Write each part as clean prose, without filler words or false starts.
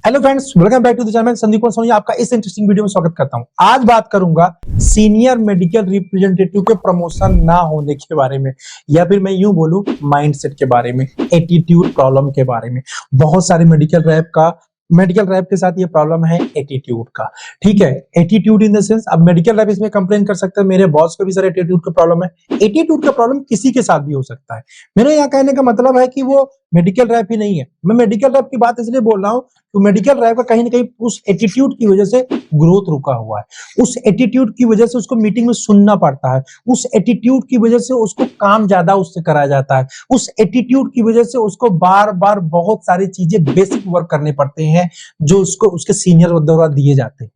Hello friends, welcome back to the channel. Sandeep Soni आपका इस interesting video में स्वागत करता हूं। आज बात करूंगा सीनियर मेडिकल रिप्रेजेंटेटिव के प्रमोशन ना होने के बारे में, या फिर मैं यूं बोलूं माइंडसेट के बारे में, एटीट्यूड प्रॉब्लम के बारे में। बहुत सारे मेडिकल रैप के साथ ये प्रॉब्लम है एटीट्यूड का। ठीक है, एटीट्यूड इन द सेंस, अब मेडिकल रैप इसमें कंप्लेन कर सकते हैं, मेरे बॉस को भी सर एटीट्यूड का प्रॉब्लम है। एटीट्यूड का प्रॉब्लम किसी के साथ भी हो सकता है। मेरे यहाँ कहने का मतलब है कि वो मेडिकल रैप ही नहीं है। मैं मेडिकल रैप की बात इसलिए बोल रहा हूँ तो मेडिकल रैप का कहीं ना कहीं उस एटीट्यूड की वजह से ग्रोथ रुका हुआ है। उस एटीट्यूड की वजह से उसको मीटिंग में सुनना पड़ता है। उस एटीट्यूड की वजह से उसको काम ज्यादा उससे कराया जाता है। उस एटीट्यूड की वजह से उसको बार बार बहुत सारी चीजें बेसिक वर्क करने पड़ते हैं जो उसको उसके सीनियर द्वारा दिए जाते हैं।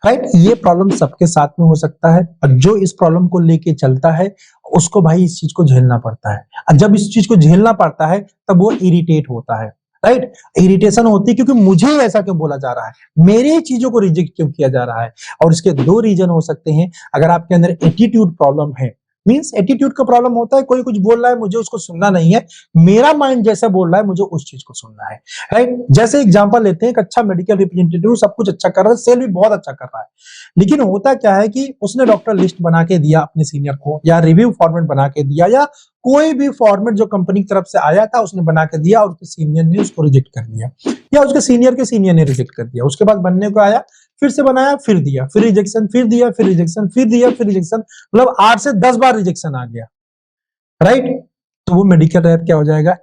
राइट, ये प्रॉब्लम सबके साथ में हो सकता है और जो इस प्रॉब्लम को लेके चलता है उसको भाई इस चीज को झेलना पड़ता है। और जब इस चीज को झेलना पड़ता है तब वो इरिटेट होता है। राइट, इरिटेशन होती है क्योंकि मुझे ऐसा क्यों बोला जा रहा है, मेरे चीजों को रिजेक्ट क्यों किया जा रहा है। और इसके दो रीजन हो सकते हैं। अगर आपके अंदर एटीट्यूड प्रॉब्लम है, मींस एटीट्यूड का प्रॉब्लम होता है, कोई कुछ बोल रहा है मुझे उसको सुनना नहीं है, मेरा माइंड जैसा बोल रहा है मुझे उस चीज को सुनना है। राइट, जैसे एग्जांपल लेते हैं, एक अच्छा मेडिकल रिप्रेजेंटेटिव सब कुछ अच्छा कर रहा है, सेल भी बहुत अच्छा कर रहा है, लेकिन होता क्या है कि उसने डॉक्टर लिस्ट बना के दिया अपने सीनियर को, या रिव्यू फॉर्मेट बना के दिया, या कोई भी फॉर्मेट जो कंपनी की तरफ से आया था उसने बना के दिया और उसके सीनियर ने उसको रिजेक्ट कर दिया, या उसके सीनियर के सीनियर ने रिजेक्ट कर दिया। उसके बाद बनने को आया, फिर से बनाया, फिर दिया, फिर रिजेक्शन, फिर दिया, फिर रिजेक्शन, फिर दिया, फिर रिजेक्शन, मतलब 8 से 10 बार रिजेक्शन आ गया। राइट, तो वो मेडिकल रैप क्या हो जाएगा,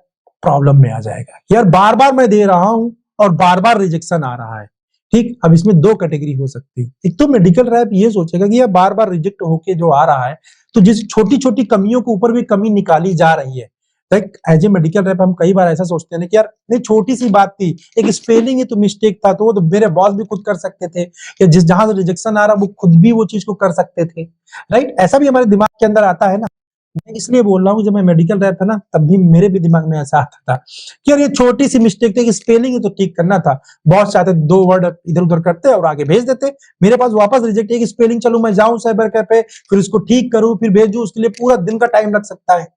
प्रॉब्लम में आ जाएगा। यार बार बार मैं दे रहा हूं और बार बार रिजेक्शन आ रहा है। ठीक, अब इसमें दो कैटेगरी हो सकती है। एक तो मेडिकल रैप ये सोचेगा कि यार बार बार रिजेक्ट होके जो आ रहा है, तो जिस छोटी छोटी कमियों के ऊपर भी कमी निकाली जा रही है। Like as a medical rep हम कई बार ऐसा सोचते हैं कि यार नहीं, छोटी सी बात थी, एक स्पेलिंग ही तो मिस्टेक था, तो वो तो मेरे बॉस भी खुद कर सकते थे, या जिस जहां से रिजेक्शन आ रहा वो खुद भी वो चीज को कर सकते थे। राइट, ऐसा भी हमारे दिमाग के अंदर आता है ना। मैं इसलिए बोल रहा हूँ, जब मैं मेडिकल रैप था ना तब भी मेरे भी दिमाग में ऐसा आता था कि यार ये छोटी सी मिस्टेक थी, स्पेलिंग ही तो ठीक करना था। बॉस चाहते 2 वर्ड इधर उधर करते और आगे भेज देते, मेरे पास वापस रिजेक्ट एक स्पेलिंग, चलू मैं जाऊं साइबर कैफे, फिर इसको ठीक करूं, फिर भेजूं, उसके लिए पूरा दिन का टाइम लग सकता है।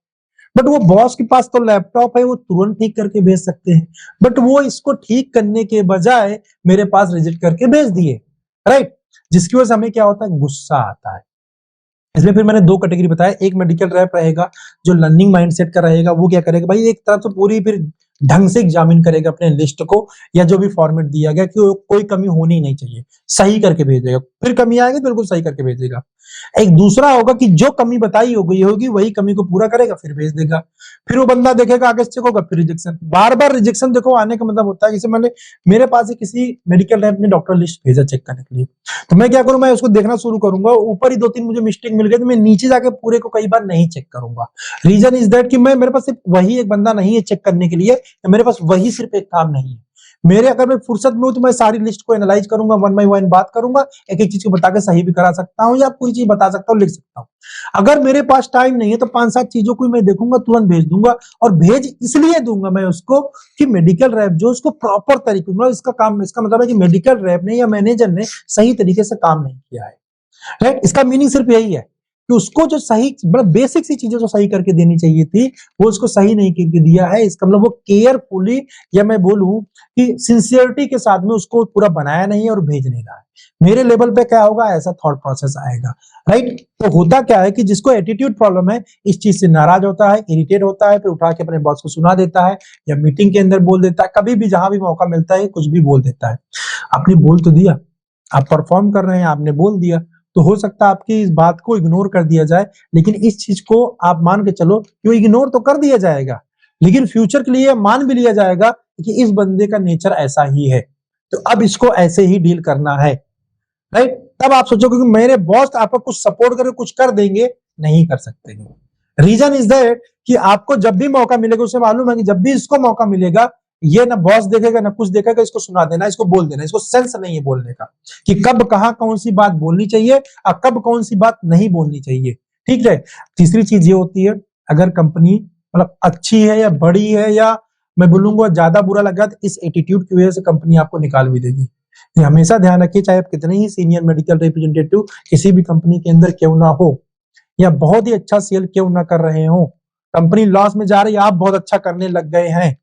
बट वो बॉस के पास तो लैपटॉप है, वो तुरंत ठीक करके भेज सकते हैं। बट वो इसको ठीक करने के बजाय मेरे पास रिजेक्ट करके भेज दिए। राइट, जिसकी वजह से हमें क्या होता है, गुस्सा आता है। इसलिए फिर मैंने दो कैटेगरी बताया। एक मेडिकल रैप रहेगा जो लर्निंग माइंडसेट का रहेगा, वो क्या करेगा भाई, एक तरफ से पूरी फिर ढंग से एग्जामिन करेगा अपने लिस्ट को, या जो भी फॉर्मेट दिया गया कि कोई कमी होनी नहीं चाहिए, सही करके भेजेगा। फिर कमी आएगी तो बिल्कुल सही करके भेजेगा। एक दूसरा होगा कि जो कमी बताई होगी वही कमी को पूरा करेगा, फिर भेज देगा। फिर वो बंदा देखेगा, आगे चेक होगा, फिर रिजेक्शन, बार बार रिजेक्शन। देखो आने का मतलब होता है, जैसे मैंने मेरे पास ही किसी मेडिकल रैप ने डॉक्टर लिस्ट भेजा चेक करने के लिए, तो मैं क्या करूं, मैं उसको देखना शुरू करूंगा, ऊपर ही 2-3 मुझे मिस्टेक मिल गए तो मैं नीचे जाके पूरे को कई बार नहीं चेक करूंगा। रीजन इज दैट कि मैं मेरे पास सिर्फ वही एक बंदा नहीं है चेक करने के लिए, मेरे पास वही सिर्फ एक काम नहीं है। मेरे अगर मैं फुर्सत में हूं तो मैं सारी लिस्ट को एनालाइज करूंगा, वन बाय वन बात करूंगा, एक एक चीज को बता के सही भी करा सकता हूं, या पूरी चीज बता सकता हूं, लिख सकता हूं। अगर मेरे पास टाइम नहीं है तो 5-7 चीजों को मैं देखूंगा, तुरंत भेज दूंगा। और भेज इसलिए दूंगा मैं उसको कि मेडिकल रैप जो उसको प्रॉपर तरीके, मतलब इसका काम, इसका मतलब है कि मेडिकल रैप ने या मैनेजर ने सही तरीके से काम नहीं किया है। राइट, इसका मीनिंग सिर्फ यही है कि उसको जो सही, मतलब बेसिक सी चीजें जो सही करके देनी चाहिए थी वो उसको सही नहीं करके दिया है। इसका मतलब वो केयरफुली, या मैं बोलूं कि सिंसियरिटी के साथ में उसको पूरा बनाया नहीं है और भेज नहीं रहा है। मेरे लेवल पे क्या होगा, ऐसा थॉट प्रोसेस आएगा। राइट, तो होता क्या है कि जिसको एटीट्यूड प्रॉब्लम है इस चीज से नाराज होता है, इरिटेट होता है, फिर उठा के अपने बॉस को सुना देता है, या मीटिंग के अंदर बोल देता है, कभी भी जहां भी मौका मिलता है कुछ भी बोल देता है। आपने बोल तो दिया, आप परफॉर्म कर रहे हैं, आपने बोल दिया, तो हो सकता है आपकी इस बात को इग्नोर कर दिया जाए, लेकिन इस चीज को आप मान के चलो कि वो इग्नोर तो कर दिया जाएगा, लेकिन फ्यूचर के लिए मान भी लिया जाएगा कि इस बंदे का नेचर ऐसा ही है, तो अब इसको ऐसे ही डील करना है। राइट, तब आप सोचोगे कि मेरे बॉस आपको कुछ सपोर्ट करके कुछ कर देंगे, नहीं कर सकते हैं। रीजन इज दैट कि आपको जब भी मौका मिलेगा, उसे मालूम है कि जब भी इसको मौका मिलेगा, ये ना बॉस देखेगा ना कुछ देखेगा, इसको सुना देना, इसको बोल देना, इसको सेंस नहीं है बोलने का कि कब कहां कौन सी बात बोलनी चाहिए और कब कौन सी बात नहीं बोलनी चाहिए। ठीक है, तीसरी चीज ये होती है, अगर कंपनी मतलब अच्छी है या बड़ी है, या मैं बोलूंगा ज्यादा बुरा लगा, तो इस एटीट्यूड की वजह से कंपनी आपको निकाल भी देगी। ये हमेशा ध्यान रखिए, चाहे आप कितने ही सीनियर मेडिकल रिप्रेजेंटेटिव किसी भी कंपनी के अंदर क्यों ना हो, या बहुत ही अच्छा सेल क्यों ना कर रहे हो, कंपनी लॉस में जा रही है, आप बहुत अच्छा करने लग गए हैं,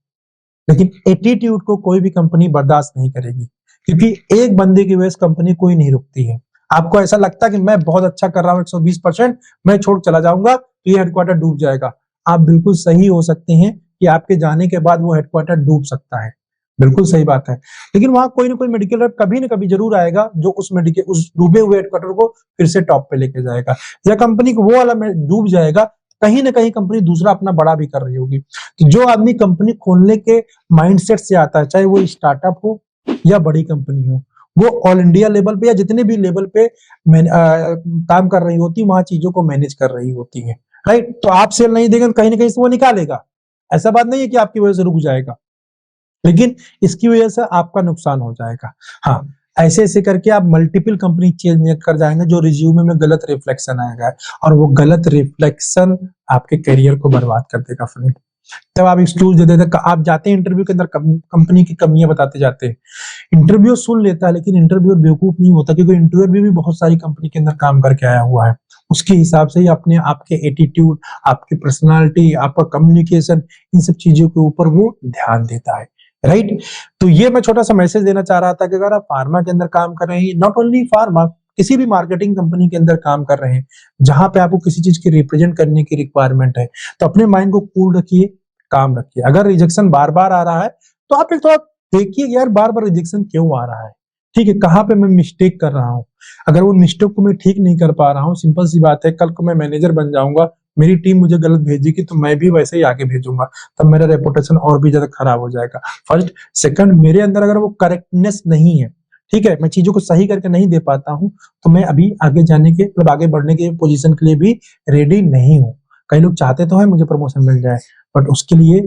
लेकिन एटीट्यूड को कोई भी कंपनी बर्दाश्त नहीं करेगी, क्योंकि एक बंदे की वजह से कंपनी कोई नहीं रुकती है। आपको ऐसा लगता है कि मैं बहुत अच्छा कर रहा हूँ 120%, मैं छोड़ चला जाऊंगा तो ये हेडक्वार्टर डूब जाएगा। आप बिल्कुल सही हो सकते हैं कि आपके जाने के बाद वो हेडक्वार्टर डूब सकता है, बिल्कुल सही बात है, लेकिन वहां कोई ना कोई मेडिकल रेप कभी ना कभी जरूर आएगा जो उस डूबे हुए हेडक्वार्टर को फिर से टॉप पे लेके जाएगा, या कंपनी को वो वाला में डूब जाएगा, कहीं ना कहीं कंपनी दूसरा अपना बड़ा भी कर रही होगी। तो जो आदमी कंपनी खोलने के माइंडसेट से आता है, चाहे वो स्टार्टअप हो या बड़ी कंपनी हो, वो ऑल इंडिया लेवल पे या जितने भी लेवल पे काम कर रही होती, वहां चीजों को मैनेज कर रही होती है, राइट। तो आप सेल नहीं देंगे तो कहीं ना कहीं से वो निकालेगा, ऐसा बात नहीं है कि आपकी वजह से रुक जाएगा, लेकिन इसकी वजह से आपका नुकसान हो जाएगा। हाँ, ऐसे ऐसे करके आप मल्टीपल कंपनी चेंज कर जाएंगे, जो रिज्यूमे में गलत रिफ्लेक्शन आएगा, और वो गलत रिफ्लेक्शन आपके करियर को बर्बाद कर देगा फ्रेंड। तब आप एक्सक्यूज दे देते, आप जाते हैं इंटरव्यू के अंदर कंपनी की कमियां बताते जाते हैं, इंटरव्यू सुन लेता है, लेकिन इंटरव्यू बेवकूफ नहीं होता, क्योंकि इंटरव्यू भी बहुत सारी कंपनी के अंदर काम करके आया हुआ है, उसके हिसाब से ही अपने आपके एटीट्यूड, आपकी पर्सनालिटी, आपका कम्युनिकेशन, इन सब चीजों के ऊपर वो ध्यान देता है, राइट। तो ये मैं छोटा सा मैसेज देना चाह रहा था कि अगर आप फार्मा के अंदर काम कर रहे हैं, नॉट ओनली फार्मा, किसी भी मार्केटिंग कंपनी के अंदर काम कर रहे हैं जहां पे आपको किसी चीज की रिप्रेजेंट करने की रिक्वायरमेंट है, तो अपने माइंड को कूल रखिए, काम रखिए। अगर रिजेक्शन बार बार आ रहा है तो आप एक थोड़ा देखिए यार बार बार रिजेक्शन क्यों आ रहा है, ठीक है, कहाँ पे मैं मिस्टेक कर रहा हूँ। अगर वो मिस्टेक को मैं ठीक नहीं कर पा रहा हूँ, सिंपल सी बात है, कल को मैं मैनेजर बन जाऊंगा, मेरी टीम मुझे गलत भेजेगी तो मैं भी वैसे ही आगे भेजूंगा, तब मेरा रेपुटेशन और भी ज्यादा खराब हो जाएगा। फर्स्ट, सेकंड, मेरे अंदर अगर वो करेक्टनेस नहीं है, ठीक है, मैं चीजों को सही करके नहीं दे पाता हूँ, तो मैं अभी आगे जाने के मतलब आगे बढ़ने के पोजीशन के लिए भी रेडी नहीं हूँ। कई लोग चाहते तो है मुझे प्रमोशन मिल जाए, बट उसके लिए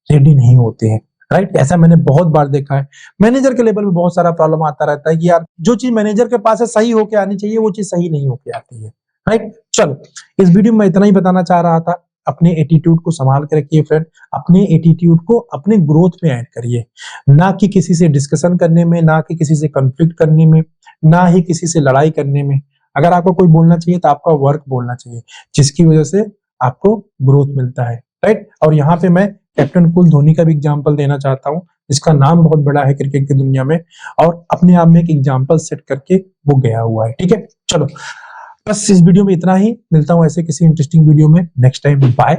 रेडी नहीं होते हैं, राइट। ऐसा मैंने बहुत बार देखा है। मैनेजर के लेवल में बहुत सारा प्रॉब्लम आता रहता है कि यार जो चीज मैनेजर के पास है सही होके आनी चाहिए, वो चीज सही नहीं होके आती है, राइट। चलो, इस वीडियो में मैं इतना ही बताना चाह रहा था। अपने एटीट्यूड को संभाल के रखिए फ्रेंड, अपने एटीट्यूड को अपने ग्रोथ में ऐड करिए, ना कि किसी से डिस्कशन करने में, ना कि किसी से कॉन्फ्लिक्ट करने में, ना ही किसी से लड़ाई करने में। अगर आपको कोई बोलना चाहिए तो आपका वर्क बोलना चाहिए, जिसकी वजह से आपको ग्रोथ मिलता है, राइट। और यहाँ पे मैं कैप्टन कूल धोनी का भी एग्जांपल देना चाहता हूँ, जिसका नाम बहुत बड़ा है क्रिकेट की दुनिया में, और अपने आप में एक एग्जांपल सेट करके वो गया हुआ है, ठीक है। चलो, बस इस वीडियो में इतना ही, मिलता हूँ ऐसे किसी इंटरेस्टिंग वीडियो में नेक्स्ट टाइम, बाय।